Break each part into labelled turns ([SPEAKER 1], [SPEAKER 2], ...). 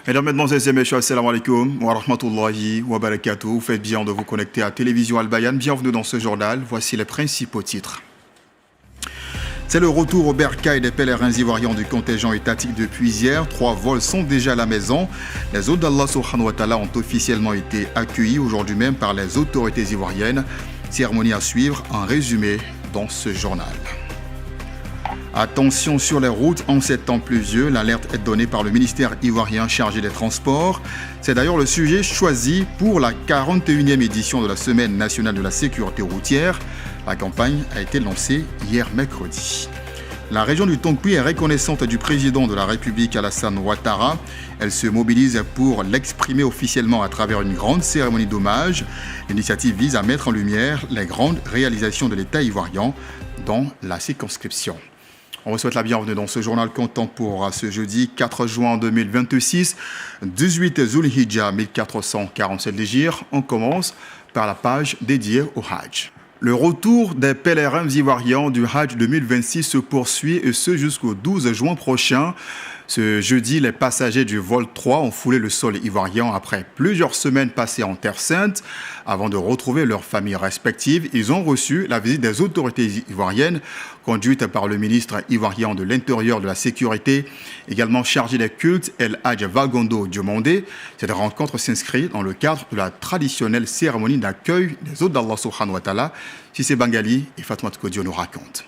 [SPEAKER 1] Mesdames, Mesdemoiselles et Messieurs, assalamu alaikum wa rahmatullahi wa barakatuh. Vous faites bien de vous connecter à Télévision Al-Bayan. Bienvenue dans ce journal. Voici les principaux titres. C'est le retour au bercail des pèlerins ivoiriens du contingent étatique depuis hier. 3 vols sont déjà à la maison. Les hôtes d'Allah subhanahu wa ta'ala ont officiellement été accueillis aujourd'hui même par les autorités ivoiriennes. Cérémonie à suivre en résumé dans ce journal. Attention sur les routes en ces temps pluvieux, l'alerte est donnée par le ministère ivoirien chargé des Transports. C'est d'ailleurs le sujet choisi pour la 41e édition de la Semaine nationale de la sécurité routière. La campagne a été lancée hier mercredi. La région du Tongpi est reconnaissante du président de la République Alassane Ouattara. Elle se mobilise pour l'exprimer officiellement à travers une grande cérémonie d'hommage. L'initiative vise à mettre en lumière les grandes réalisations de l'État ivoirien dans la circonscription. On vous souhaite la bienvenue dans ce journal comptant pour ce jeudi 4 juin 2026, 18 Zulhijjah 1447 l'Hégire. On commence par la page dédiée au Hajj. Le retour des pèlerins ivoiriens du Hajj 2026 se poursuit et ce jusqu'au 12 juin prochain. Ce jeudi, les passagers du vol 3 ont foulé le sol ivoirien après plusieurs semaines passées en Terre Sainte. Avant de retrouver leurs familles respectives, ils ont reçu la visite des autorités ivoiriennes, conduite par le ministre ivoirien de l'Intérieur de la Sécurité, également chargé des cultes, El Hadj Valgondo Diomandé. Cette rencontre s'inscrit dans le cadre de la traditionnelle cérémonie d'accueil des hôtes d'Allah subhanahu wa ta'ala. Sissé Bangali et Fatoumata Kodio nous racontent.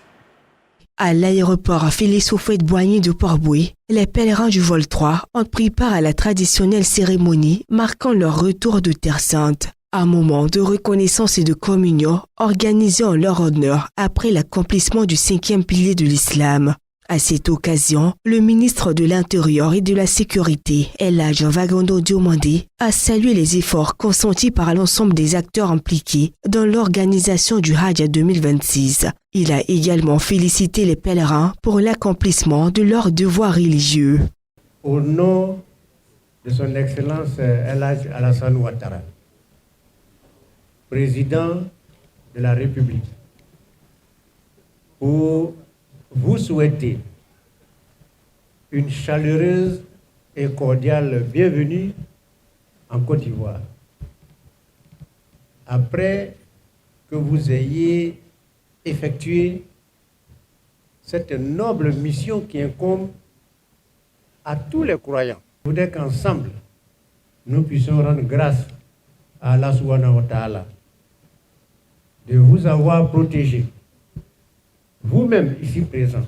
[SPEAKER 2] À l'aéroport Félix Houphouët-Boigny de Port-Bouët, les pèlerins du vol 3 ont pris part à la traditionnelle cérémonie marquant leur retour de Terre Sainte. Un moment de reconnaissance et de communion organisé en leur honneur après l'accomplissement du 5e pilier de l'islam. À cette occasion, le ministre de l'Intérieur et de la Sécurité, El Hadj Valgondo Diomandé, a salué les efforts consentis par l'ensemble des acteurs impliqués dans l'organisation du Hajj 2026. Il a également félicité les pèlerins pour l'accomplissement de leurs devoirs religieux.
[SPEAKER 3] Au nom de son Excellence El Hadj Alassane Ouattara, président de la République, pour vous souhaitez une chaleureuse et cordiale bienvenue en Côte d'Ivoire. Après que vous ayez effectué cette noble mission qui incombe à tous les croyants, je voudrais qu'ensemble, nous puissions rendre grâce à Allah subhanahu wa ta'ala de vous avoir protégé, vous-même ici présents,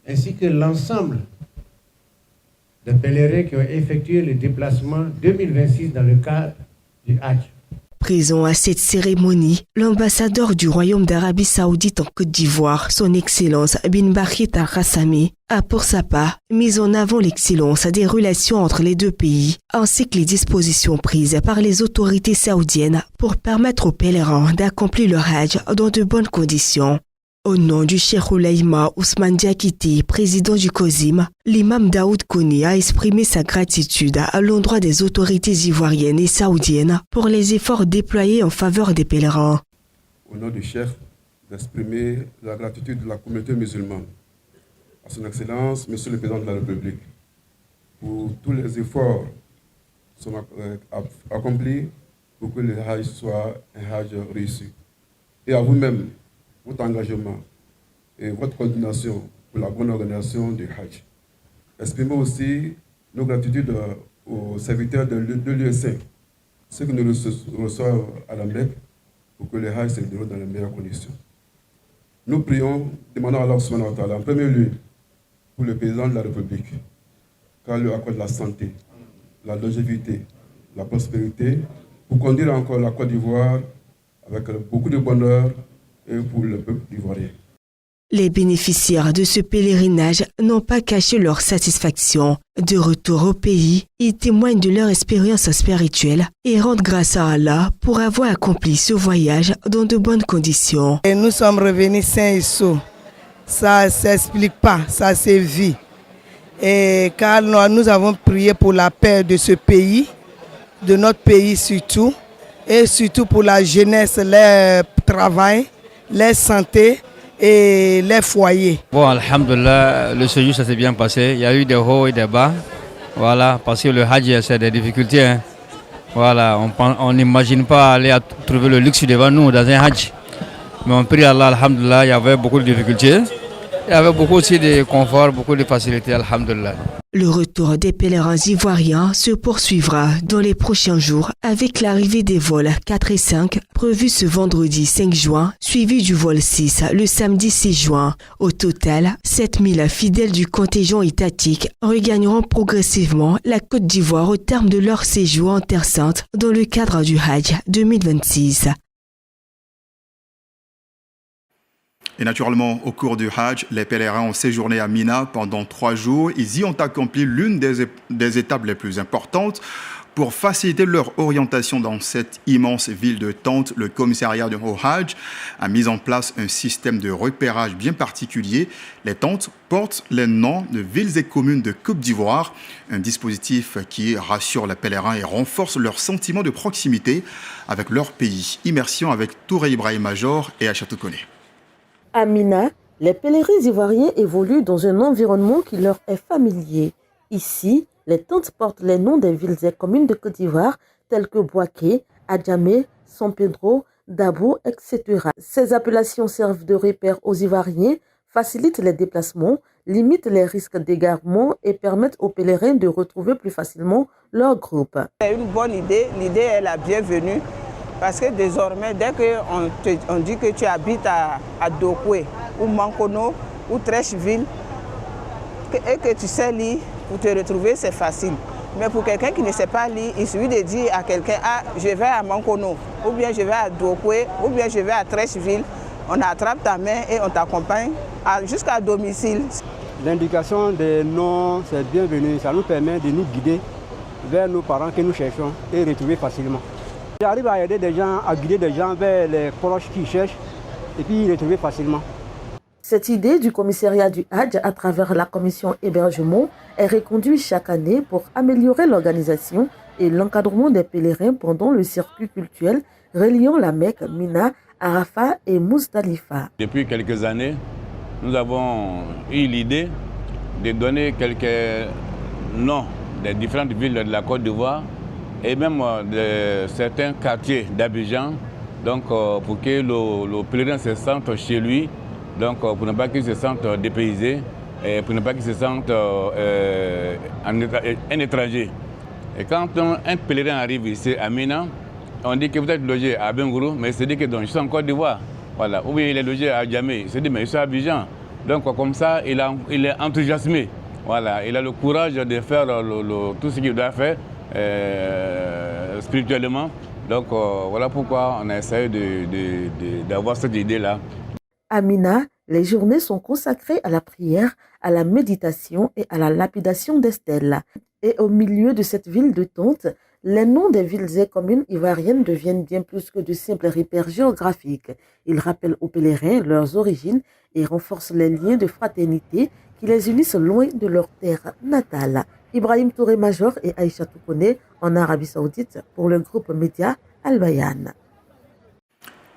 [SPEAKER 3] ainsi que l'ensemble des pèlerins qui ont effectué le déplacement 2026 dans le cadre du Hajj.
[SPEAKER 2] Présent à cette cérémonie, l'ambassadeur du Royaume d'Arabie Saoudite en Côte d'Ivoire, son Excellence Bin Bakhit Al-Khassami, a pour sa part mis en avant l'excellence des relations entre les deux pays, ainsi que les dispositions prises par les autorités saoudiennes pour permettre aux pèlerins d'accomplir leur Hajj dans de bonnes conditions. Au nom du Cheikh Oulaïma Ousmane Diakité, président du COSIM, l'imam Daoud Koni a exprimé sa gratitude à l'endroit des autorités ivoiriennes et saoudiennes pour les efforts déployés en faveur des pèlerins.
[SPEAKER 4] Au nom du Cheikh, d'exprimer la gratitude de la communauté musulmane à son Excellence, Monsieur le Président de la République, pour tous les efforts qui sont accomplis pour que le Hajj soit un Hajj réussi. Et à vous-même, votre engagement et votre coordination pour la bonne organisation du Hajj. Exprimons aussi nos gratitudes aux serviteurs de l'USN, ceux qui nous reçoivent à la Mecque pour que le Hajj se déroule dans les meilleures conditions. Nous prions, demandons à Allah subhanahu wa ta'ala en premier lieu pour le président de la République, qu'Allah lui accorde la santé, la longévité, la prospérité, pour conduire encore la Côte d'Ivoire avec beaucoup de bonheur et pour le peuple ivoirien.
[SPEAKER 2] Les bénéficiaires de ce pèlerinage n'ont pas caché leur satisfaction. De retour au pays, ils témoignent de leur expérience spirituelle et rendent grâce à Allah pour avoir accompli ce voyage dans de bonnes conditions.
[SPEAKER 5] Et nous sommes revenus sains et saufs. Ça ne s'explique pas, ça se vit. Et car nous avons prié pour la paix de ce pays, de notre pays surtout, et surtout pour la jeunesse, leur travail, leur santé et les foyers.
[SPEAKER 6] Bon, alhamdoulilah, le séjour ça s'est bien passé. Il y a eu des hauts et des bas. Voilà, parce que le Hajj, c'est des difficultés. Hein. Voilà, on n'imagine pas aller trouver le luxe devant nous dans un Hajj. Mais on prie Allah, alhamdoulilah, il y avait beaucoup de difficultés. Il y avait beaucoup aussi de confort, beaucoup de facilité, alhamdoulilah.
[SPEAKER 2] Le retour des pèlerins ivoiriens se poursuivra dans les prochains jours avec l'arrivée des vols 4 et 5 prévus ce vendredi 5 juin, suivi du vol 6 le samedi 6 juin. Au total, 7000 fidèles du contingent étatique regagneront progressivement la Côte d'Ivoire au terme de leur séjour en Terre Sainte dans le cadre du Hajj 2026.
[SPEAKER 1] Et naturellement, au cours du Hajj, les pèlerins ont séjourné à Mina pendant 3 jours. Ils y ont accompli l'une des étapes les plus importantes. Pour faciliter leur orientation dans cette immense ville de tentes, le commissariat du Hajj a mis en place un système de repérage bien particulier. Les tentes portent les noms de villes et communes de Côte d'Ivoire, un dispositif qui rassure les pèlerins et renforce leur sentiment de proximité avec leur pays. Immersion avec Touré Ibrahim Major et Achatou Kone.
[SPEAKER 7] À Mina, les pèlerins ivoiriens évoluent dans un environnement qui leur est familier. Ici, les tentes portent les noms des villes et communes de Côte d'Ivoire telles que Bouaké, Adjamé, San Pedro, Dabo, etc. Ces appellations servent de repère aux Ivoiriens, facilitent les déplacements, limitent les risques d'égarement et permettent aux pèlerins de retrouver plus facilement leur groupe.
[SPEAKER 8] C'est une bonne idée, l'idée est la bienvenue. Parce que désormais, dès qu'on dit que tu habites à Dokwe, ou Mankono, ou Trècheville, et que tu sais lire, pour te retrouver, c'est facile. Mais pour quelqu'un qui ne sait pas lire, il suffit de dire à quelqu'un, ah, je vais à Mankono, ou bien je vais à Dokwe, ou bien je vais à Trècheville. On attrape ta main et on t'accompagne jusqu'à domicile.
[SPEAKER 9] L'indication des noms, c'est bienvenu. Ça nous permet de nous guider vers nos parents que nous cherchons et retrouver facilement. J'arrive à aider des gens, à guider des gens vers les proches qui cherchent et puis retrouver facilement.
[SPEAKER 7] Cette idée du commissariat du Hajj à travers la commission hébergement est reconduite chaque année pour améliorer l'organisation et l'encadrement des pèlerins pendant le circuit culturel reliant la Mecque, Mina, Arafat et Muzdalifa.
[SPEAKER 10] Depuis quelques années, nous avons eu l'idée de donner quelques noms des différentes villes de la Côte d'Ivoire et même de certains quartiers d'Abidjan, donc pour que le pèlerin se sente chez lui, donc pour ne pas qu'il se sente dépaysé et pour ne pas qu'il se sente un étranger. Et quand un pèlerin arrive ici à Mina, on dit que vous êtes logé à Bengourou, mais c'est dit que donc, je suis en Côte d'Ivoire. Voilà. Ou bien il est logé à Djamé, il se dit mais je suis à Abidjan. Donc comme ça, il est enthousiasmé. Voilà. Il a le courage de faire tout ce qu'il doit faire. Spirituellement. Donc voilà pourquoi on a essayé d'avoir cette idée-là.
[SPEAKER 7] À Mina, les journées sont consacrées à la prière, à la méditation et à la lapidation des stèles. Et au milieu de cette ville de tentes, les noms des villes et communes ivoiriennes deviennent bien plus que de simples repères géographiques. Ils rappellent aux pèlerins leurs origines et renforcent les liens de fraternité qui les unissent loin de leur terre natale. Ibrahim Touré Major et Aïcha Toukone en Arabie Saoudite pour le groupe média Al Bayan.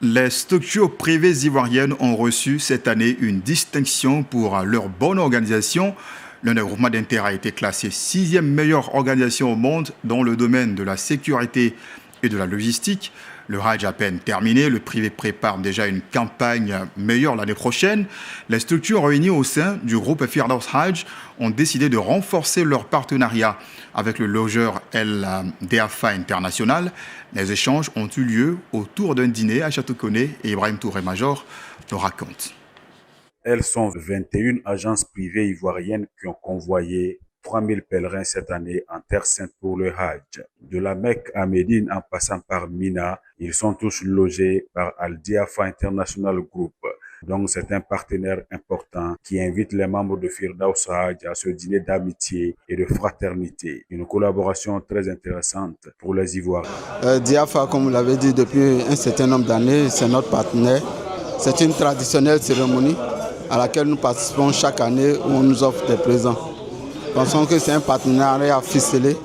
[SPEAKER 1] Les structures privées ivoiriennes ont reçu cette année une distinction pour leur bonne organisation. L'un des groupements d'intérêt a été classé 6e meilleure organisation au monde dans le domaine de la sécurité et de la logistique. Le Hajj à peine terminé, le privé prépare déjà une campagne meilleure l'année prochaine. Les structures réunies au sein du groupe Firdaus Hajj ont décidé de renforcer leur partenariat avec le logeur El Deafa International. Les échanges ont eu lieu autour d'un dîner à Château-Koné et Ibrahim Touré Major nous raconte.
[SPEAKER 11] Elles sont 21 agences privées ivoiriennes qui ont convoyé 3000 pèlerins cette année en Terre Sainte pour le Hajj. De la Mecque à Médine en passant par Mina, ils sont tous logés par Al Diafa International Group. Donc c'est un partenaire important qui invite les membres de Firdaus Hajj à ce dîner d'amitié et de fraternité. Une collaboration très intéressante pour les Ivoiriens.
[SPEAKER 12] Diafa, comme vous l'avez dit, depuis un certain nombre d'années, c'est notre partenaire. C'est une traditionnelle cérémonie à laquelle nous participons chaque année où on nous offre des présents. Pensons que c'est un partenariat ficelé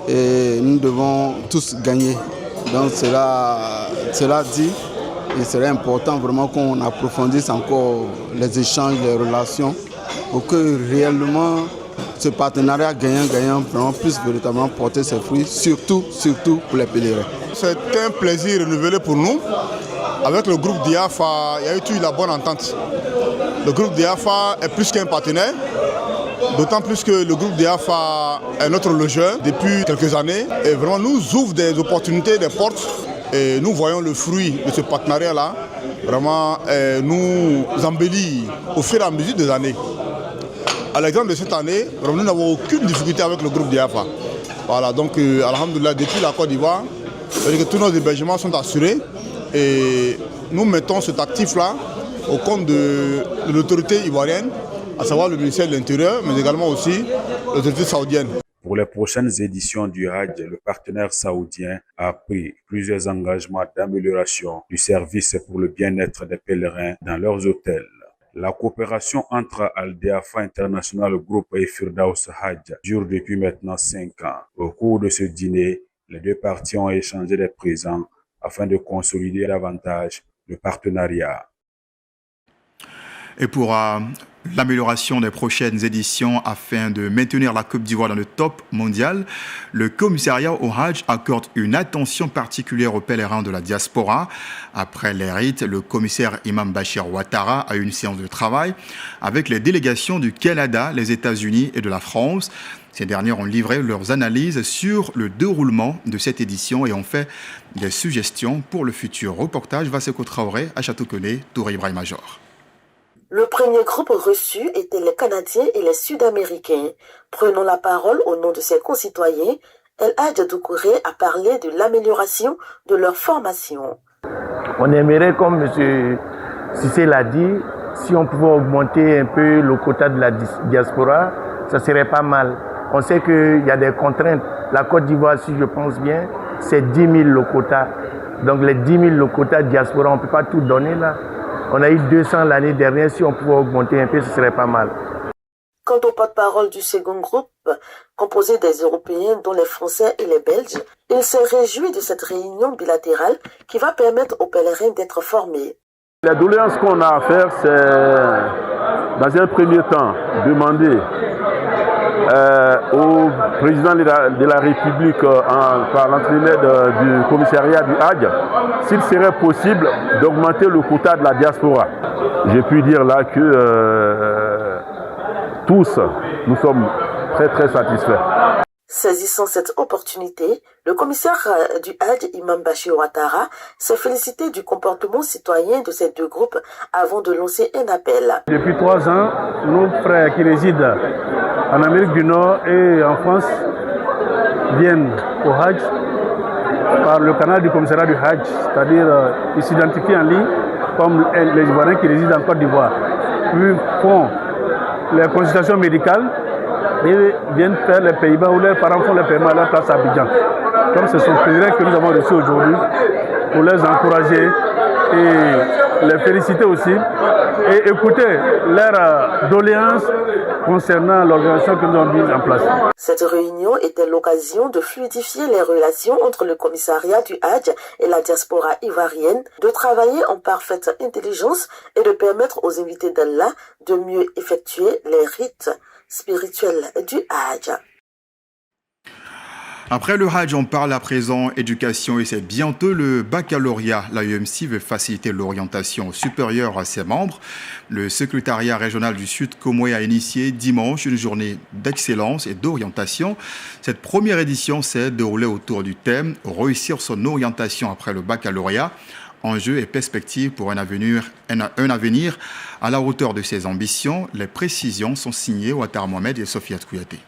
[SPEAKER 12] et nous devons tous gagner. Donc cela dit, il serait important vraiment qu'on approfondisse encore les échanges, les relations pour que réellement ce partenariat gagnant-gagnant vraiment puisse véritablement porter ses fruits, surtout pour les pèlerins.
[SPEAKER 13] C'est un plaisir renouvelé pour nous. Avec le groupe Diafa, il y a eu la bonne entente. Le groupe Diafa est plus qu'un partenaire, d'autant plus que le groupe Diafa est notre logeur depuis quelques années et vraiment nous ouvre des opportunités, des portes. Et nous voyons le fruit de ce partenariat-là vraiment nous embellir au fur et à mesure des années. À l'exemple de cette année, vraiment, nous n'avons aucune difficulté avec le groupe Diafa. Voilà, donc alhamdoulilah, depuis la Côte d'Ivoire, tous nos hébergements sont assurés et nous mettons cet actif-là au compte de l'autorité ivoirienne, à savoir le ministère de l'Intérieur, mais également aussi l'autorité saoudienne.
[SPEAKER 11] Pour les prochaines éditions du Hajj, le partenaire saoudien a pris plusieurs engagements d'amélioration du service pour le bien-être des pèlerins dans leurs hôtels. La coopération entre Al-Diafa International Group et Firdaus Hajj dure depuis maintenant 5 ans. Au cours de ce dîner, les deux parties ont échangé des présents afin de consolider davantage le partenariat.
[SPEAKER 1] Et pour l'amélioration des prochaines éditions afin de maintenir la Côte d'Ivoire dans le top mondial, le commissariat au Hajj accorde une attention particulière aux pèlerins de la diaspora. Après les rites, le commissaire Imam Bachir Ouattara a eu une séance de travail avec les délégations du Canada, les États-Unis et de la France. Ces dernières ont livré leurs analyses sur le déroulement de cette édition et ont fait des suggestions pour le futur. Reportage Vaseko Traoré à Château-Koné, Tour Ibrahim Major.
[SPEAKER 7] Le premier groupe reçu était les Canadiens et les Sud-Américains. Prenant la parole au nom de ses concitoyens, El Hadj Doucouré a parlé de l'amélioration de leur formation.
[SPEAKER 14] On aimerait, comme M. Cissé l'a dit, si on pouvait augmenter un peu le quota de la diaspora, ça serait pas mal. On sait qu'il y a des contraintes. La Côte d'Ivoire, si je pense bien, c'est 10 000 le quota. Donc les 10 000 le quota diaspora, on ne peut pas tout donner là. On a eu 200 l'année dernière, si on pouvait augmenter un peu, ce serait pas mal.
[SPEAKER 7] Quant au porte-parole du second groupe, composé des Européens dont les Français et les Belges, il se réjouit de cette réunion bilatérale qui va permettre aux pèlerins d'être formés.
[SPEAKER 15] La doléance qu'on a à faire, c'est, dans un premier temps, demander au président de la République, par l'entraîneur du commissariat du Hajj, s'il serait possible d'augmenter le quota de la diaspora. J'ai pu dire là que tous, nous sommes très très satisfaits.
[SPEAKER 7] Saisissant cette opportunité, le commissaire du Hajj, Imam Bachir Ouattara, s'est félicité du comportement citoyen de ces deux groupes avant de lancer un appel.
[SPEAKER 14] Depuis 3 ans, nos frères qui résident en Amérique du Nord et en France viennent au Hajj par le canal du commissariat du Hajj, c'est-à-dire ils s'identifient en ligne comme les Ivoiriens qui résident en Côte d'Ivoire. Puis font les consultations médicales et viennent faire les Pays-Bas où leurs parents font les paiements à leur place à Abidjan. Comme ce sont les pèlerins que nous avons reçus aujourd'hui pour les encourager et les féliciter aussi et écouter leurs doléances concernant l'organisation que nous avons mise en place.
[SPEAKER 7] Cette réunion était l'occasion de fluidifier les relations entre le commissariat du Hajj et la diaspora ivoirienne, de travailler en parfaite intelligence et de permettre aux invités d'Allah de mieux effectuer les rites spirituels du Hajj.
[SPEAKER 1] Après le Hajj, on parle à présent éducation et c'est bientôt le baccalauréat. L'AEMC veut faciliter l'orientation supérieure à ses membres. Le secrétariat régional du Sud Comoé a initié dimanche une journée d'excellence et d'orientation. Cette première édition s'est déroulée autour du thème « Réussir son orientation après le baccalauréat ». Enjeux et perspectives pour un avenir à la hauteur de ses ambitions. Les précisions sont signées Ouattara Mohamed et Sofiatou Kouyaté.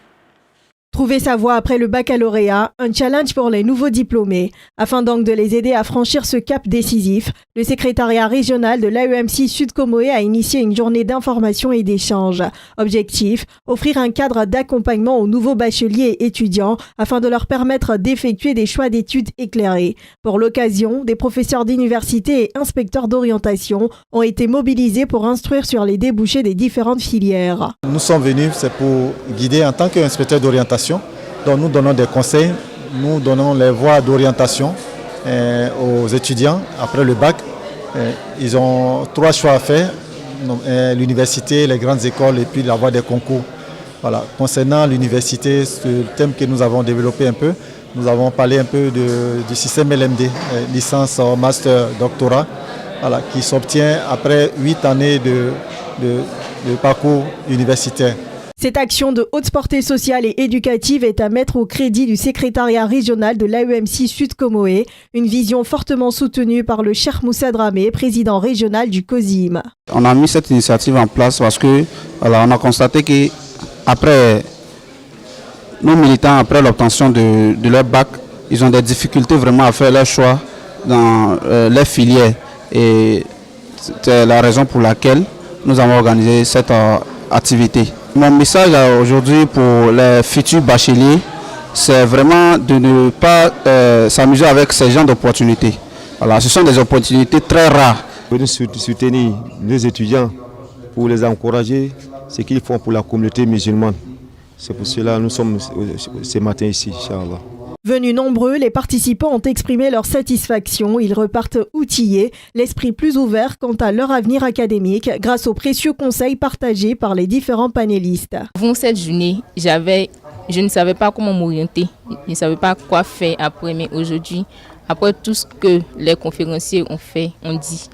[SPEAKER 16] Trouver sa voie après le baccalauréat, un challenge pour les nouveaux diplômés. Afin donc de les aider à franchir ce cap décisif, le secrétariat régional de l'AEMC Sud Comoé a initié une journée d'information et d'échange. Objectif, offrir un cadre d'accompagnement aux nouveaux bacheliers et étudiants afin de leur permettre d'effectuer des choix d'études éclairés. Pour l'occasion, des professeurs d'université et inspecteurs d'orientation ont été mobilisés pour instruire sur les débouchés des différentes filières.
[SPEAKER 17] Nous sommes venus, c'est pour guider en tant qu'inspecteur d'orientation. Donc nous donnons des conseils, nous donnons les voies d'orientation aux étudiants après le bac. Ils ont 3 choix à faire, l'université, les grandes écoles et puis la voie des concours. Voilà. Concernant l'université, ce thème que nous avons développé un peu, nous avons parlé un peu du système LMD, licence, master, doctorat, voilà, qui s'obtient après 8 années de parcours universitaire.
[SPEAKER 16] Cette action de haute portée sociale et éducative est à mettre au crédit du secrétariat régional de l'AEMC Sud Comoé, une vision fortement soutenue par le Cheikh Moussa Dramé, président régional du COSIM.
[SPEAKER 18] On a mis cette initiative en place parce que on a constaté qu'après nos militants, après l'obtention de leur bac, ils ont des difficultés vraiment à faire leur choix dans les filières. Et c'est la raison pour laquelle nous avons organisé cette activité. Mon message aujourd'hui pour les futurs bacheliers, c'est vraiment de ne pas s'amuser avec ces genres d'opportunités. Voilà, ce sont des opportunités très rares.
[SPEAKER 19] Nous soutenir nos étudiants pour les encourager, ce qu'ils font pour la communauté musulmane. C'est pour cela que nous sommes ce matin ici, Inch'Allah.
[SPEAKER 16] Venus nombreux, les participants ont exprimé leur satisfaction. Ils repartent outillés, l'esprit plus ouvert quant à leur avenir académique grâce aux précieux conseils partagés par les différents panélistes.
[SPEAKER 20] Avant cette journée, je ne savais pas comment m'orienter. Je ne savais pas quoi faire après, mais aujourd'hui, après tout ce que les conférenciers ont dit,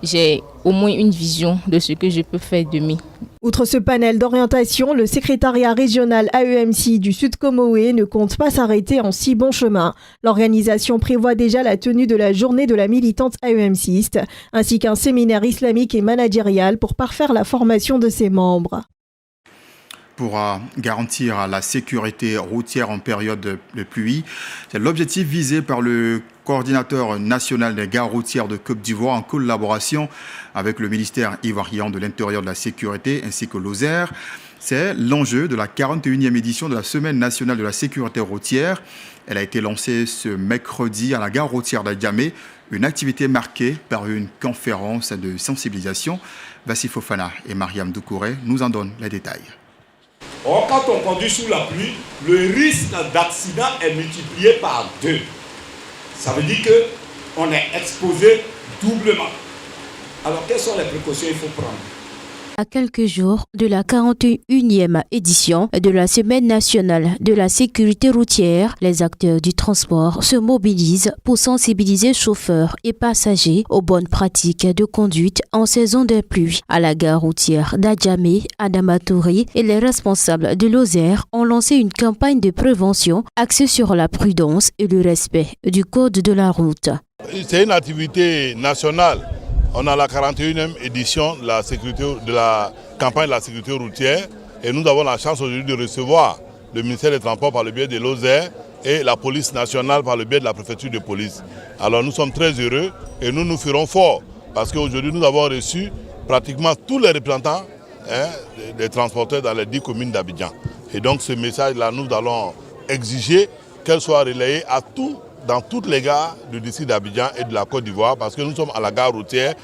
[SPEAKER 20] j'ai au moins une vision de ce que je peux faire demain.
[SPEAKER 16] Outre ce panel d'orientation, le secrétariat régional AEMC du Sud Comoé ne compte pas s'arrêter en si bon chemin. L'organisation prévoit déjà la tenue de la journée de la militante AEMCiste, ainsi qu'un séminaire islamique et managérial pour parfaire la formation de ses membres.
[SPEAKER 1] Pour garantir la sécurité routière en période de pluie. C'est l'objectif visé par le coordinateur national des gares routières de Côte d'Ivoire en collaboration avec le ministère ivoirien de l'Intérieur, de la Sécurité ainsi que l'OSER. C'est l'enjeu de la 41e édition de la Semaine nationale de la sécurité routière. Elle a été lancée ce mercredi à la gare routière d'Adjamé, une activité marquée par une conférence de sensibilisation. Vassi Fofana et Mariam Doucouré nous en donnent les détails.
[SPEAKER 21] Or, quand on conduit sous la pluie, le risque d'accident est multiplié par 2. Ça veut dire qu'on est exposé doublement. Alors, quelles sont les précautions qu'il faut prendre?
[SPEAKER 22] À quelques jours de la 41e édition de la Semaine nationale de la sécurité routière, les acteurs du transport se mobilisent pour sensibiliser chauffeurs et passagers aux bonnes pratiques de conduite en saison de pluie. À la gare routière d'Adjamé, Adama Touré et les responsables de l'OSER ont lancé une campagne de prévention axée sur la prudence et le respect du code de la route.
[SPEAKER 23] C'est une activité nationale. On a la 41e édition de la campagne de la sécurité routière et nous avons la chance aujourd'hui de recevoir le ministère des Transports par le biais de l'OSER et la police nationale par le biais de la préfecture de police. Alors nous sommes très heureux et nous nous ferons fort parce qu'aujourd'hui nous avons reçu pratiquement tous les représentants des transporteurs dans les 10 communes d'Abidjan. Et donc ce message-là, nous allons exiger qu'elle soit relayée dans toutes les gares du district d'Abidjan et de la Côte d'Ivoire parce que nous sommes à la gare routière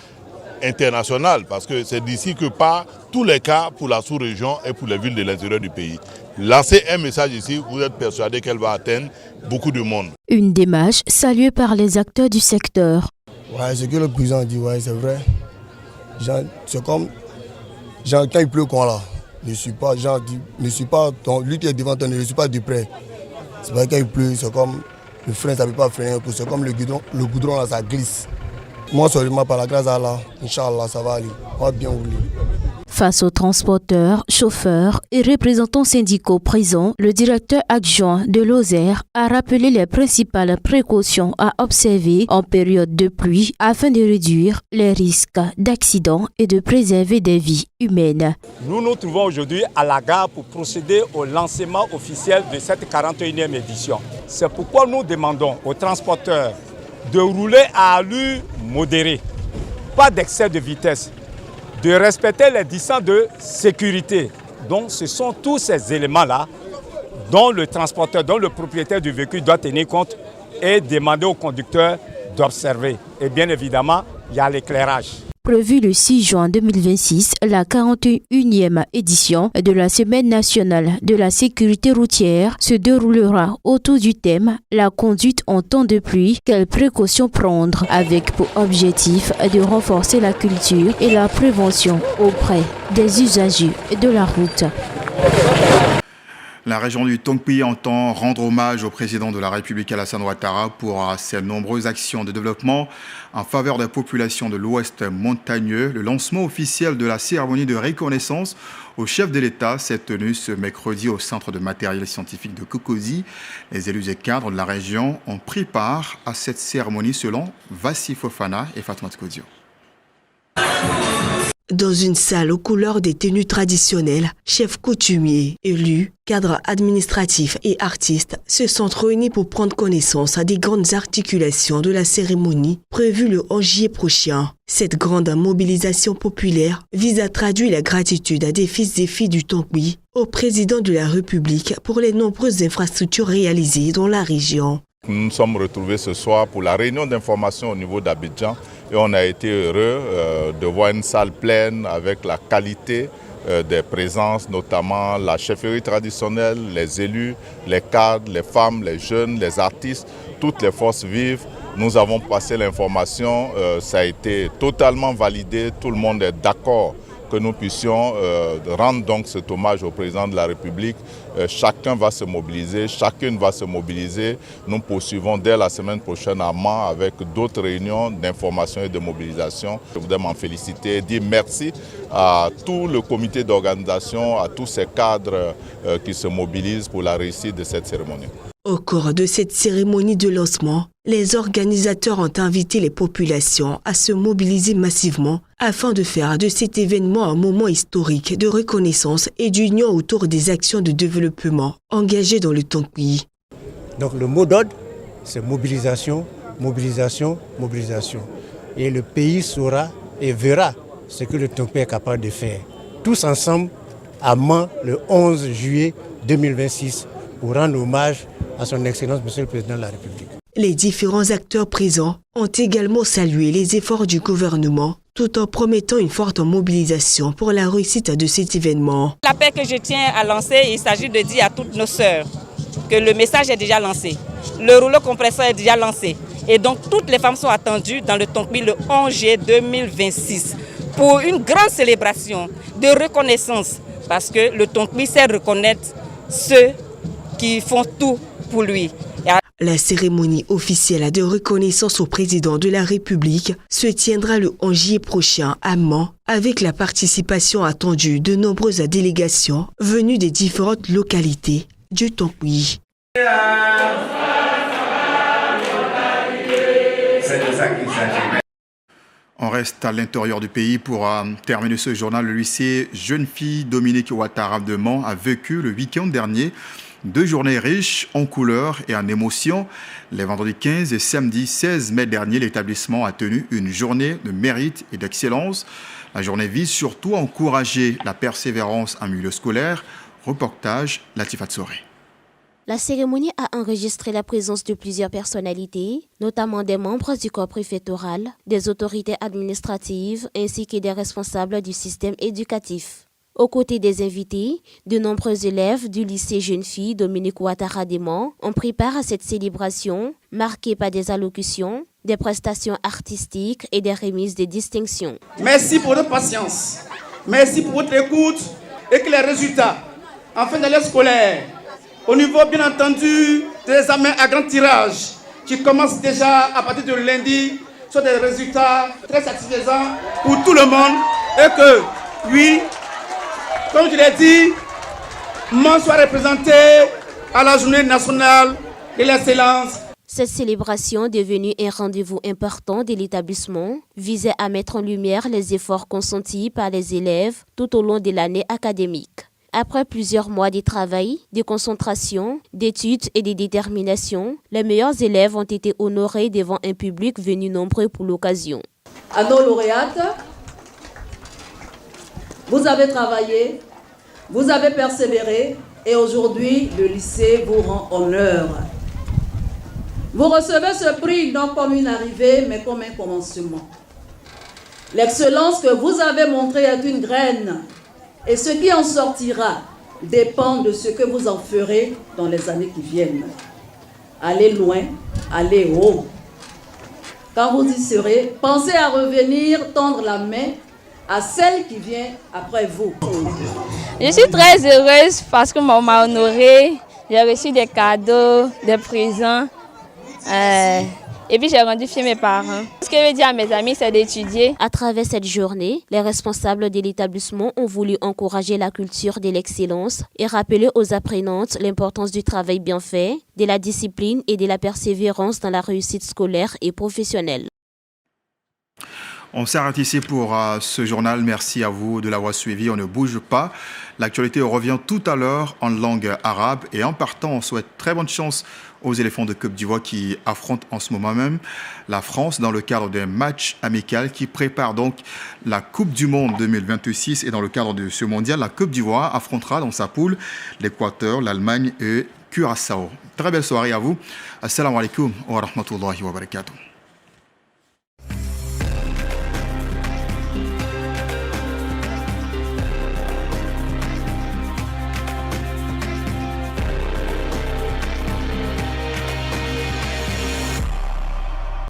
[SPEAKER 23] internationale parce que c'est d'ici que partent tous les cas pour la sous-région et pour les villes de l'intérieur du pays. Lancez un message ici, vous êtes persuadés qu'elle va atteindre beaucoup de monde.
[SPEAKER 22] Une démarche saluée par les acteurs du secteur.
[SPEAKER 24] Ouais, ce que le président dit, ouais, c'est vrai. C'est comme quand il pleut quoi là. Lui qui est devant toi, ne suis pas du près. C'est vrai quand il pleut, c'est comme le frein, ça ne peut pas freiner, c'est comme le goudron là, ça glisse. Moi, seulement par la grâce d'Allah, Inch'Allah, ça va aller. On va bien rouler.
[SPEAKER 22] Face aux transporteurs, chauffeurs et représentants syndicaux présents, le directeur adjoint de l'OSER a rappelé les principales précautions à observer en période de pluie afin de réduire les risques d'accidents et de préserver des vies humaines.
[SPEAKER 25] Nous nous trouvons aujourd'hui à la gare pour procéder au lancement officiel de cette 41e édition. C'est pourquoi nous demandons aux transporteurs de rouler à allure modérée, pas d'excès de vitesse, de respecter les distances de sécurité. Donc ce sont tous ces éléments-là dont le transporteur, dont le propriétaire du véhicule doit tenir compte et demander au conducteur d'observer. Et bien évidemment, il y a l'éclairage.
[SPEAKER 22] Prévu le 6 juin 2026, la 41e édition de la Semaine nationale de la sécurité routière se déroulera autour du thème « La conduite en temps de pluie, quelles précautions prendre ?» avec pour objectif de renforcer la culture et la prévention auprès des usagers de la route.
[SPEAKER 1] La région du Tongpi entend rendre hommage au président de la République Alassane Ouattara pour ses nombreuses actions de développement en faveur des populations de l'Ouest montagneux. Le lancement officiel de la cérémonie de reconnaissance au chef de l'État s'est tenu ce mercredi au centre de matériel scientifique de Cocody. Les élus et cadres de la région ont pris part à cette cérémonie selon Vassi Fofana et Fatma Kodio.
[SPEAKER 2] Dans une salle aux couleurs des tenues traditionnelles, chefs coutumiers, élus, cadres administratifs et artistes se sont réunis pour prendre connaissance des grandes articulations de la cérémonie prévue le 11 juillet prochain. Cette grande mobilisation populaire vise à traduire la gratitude des fils et filles du Tongpi au président de la République pour les nombreuses infrastructures réalisées dans la région.
[SPEAKER 23] Nous nous sommes retrouvés ce soir pour la réunion d'information au niveau d'Abidjan et on a été heureux de voir une salle pleine avec la qualité des présences, notamment la chefferie traditionnelle, les élus, les cadres, les femmes, les jeunes, les artistes, toutes les forces vives. Nous avons passé l'information, ça a été totalement validé, tout le monde est d'accord que nous puissions rendre donc cet hommage au président de la République. Chacun va se mobiliser, chacune va se mobiliser. Nous poursuivons dès la semaine prochaine à Mans avec d'autres réunions d'information et de mobilisation. Je voudrais m'en féliciter et dire merci à tout le comité d'organisation, à tous ces cadres qui se mobilisent pour la réussite de cette cérémonie.
[SPEAKER 2] Au cours de cette cérémonie de lancement, les organisateurs ont invité les populations à se mobiliser massivement afin de faire de cet événement un moment historique de reconnaissance et d'union autour des actions de développement engagées dans le Tongpi.
[SPEAKER 3] Donc le mot d'ordre, c'est mobilisation, mobilisation, mobilisation. Et le pays saura et verra ce que le Tongpi est capable de faire. Tous ensemble à Mans le 11 juillet 2026 pour rendre hommage à son Excellence, Monsieur le Président de la République.
[SPEAKER 2] Les différents acteurs présents ont également salué les efforts du gouvernement tout en promettant une forte mobilisation pour la réussite de cet événement.
[SPEAKER 4] L'appel que je tiens à lancer, il s'agit de dire à toutes nos sœurs que le message est déjà lancé. Le rouleau compresseur est déjà lancé. Et donc toutes les femmes sont attendues dans le Tongpi le 11 juillet 2026 pour une grande célébration de reconnaissance parce que le Tongpi sait reconnaître ceux qui font tout pour lui.
[SPEAKER 2] La cérémonie officielle de reconnaissance au président de la République se tiendra le 11 juillet prochain à Mans avec la participation attendue de nombreuses délégations venues des différentes localités du Tongpi.
[SPEAKER 1] C'est de ça qu'il s'agit. On reste à l'intérieur du pays pour terminer ce journal. Le lycée Jeune Fille Dominique Ouattara de Mans a vécu le week-end dernier 2 journées riches en couleurs et en émotions. Les vendredis 15 et samedi 16 mai dernier, l'établissement a tenu une journée de mérite et d'excellence. La journée vise surtout à encourager la persévérance en milieu scolaire. Reportage Latifat Soré.
[SPEAKER 22] La cérémonie a enregistré la présence de plusieurs personnalités, notamment des membres du corps préfectoral, des autorités administratives ainsi que des responsables du système éducatif. Aux côtés des invités, de nombreux élèves du lycée Jeune Fille Dominique Ouattara de Mans ont pris part à cette célébration, marquée par des allocutions, des prestations artistiques et des remises de distinctions.
[SPEAKER 5] Merci pour votre patience, merci pour votre écoute et que les résultats en fin d'année scolaire, au niveau bien entendu des examens à grand tirage, qui commencent déjà à partir de lundi, soient des résultats très satisfaisants pour tout le monde et que, oui, comme je l'ai dit, Mans soit représenté à la journée nationale de l'excellence.
[SPEAKER 22] Cette célébration, devenue un rendez-vous important de l'établissement, visait à mettre en lumière les efforts consentis par les élèves tout au long de l'année académique. Après plusieurs mois de travail, de concentration, d'études et de détermination, les meilleurs élèves ont été honorés devant un public venu nombreux pour l'occasion.
[SPEAKER 6] À nos lauréates, vous avez travaillé, vous avez persévéré et aujourd'hui, le lycée vous rend honneur. Vous recevez ce prix non comme une arrivée, mais comme un commencement. L'excellence que vous avez montrée est une graine et ce qui en sortira dépend de ce que vous en ferez dans les années qui viennent. Allez loin, allez haut. Quand vous y serez, pensez à revenir tendre la main à celle qui vient après vous.
[SPEAKER 8] Je suis très heureuse parce que maman m'a honorée. J'ai reçu des cadeaux, des présents. Et puis j'ai rendu fier mes parents. Ce que je veux dire à mes amis, c'est d'étudier.
[SPEAKER 22] À travers cette journée, les responsables de l'établissement ont voulu encourager la culture de l'excellence et rappeler aux apprenantes l'importance du travail bien fait, de la discipline et de la persévérance dans la réussite scolaire et professionnelle.
[SPEAKER 1] On s'arrête ici pour ce journal. Merci à vous de l'avoir suivi. On ne bouge pas. L'actualité revient tout à l'heure en langue arabe. Et en partant, on souhaite très bonne chance aux éléphants de Côte d'Ivoire qui affrontent en ce moment même la France dans le cadre d'un match amical qui prépare donc la Coupe du Monde 2026. Et dans le cadre de ce mondial, la Côte d'Ivoire affrontera dans sa poule l'Équateur, l'Allemagne et Curaçao. Très belle soirée à vous. Assalamu alaikum wa rahmatullahi wa barakatuh.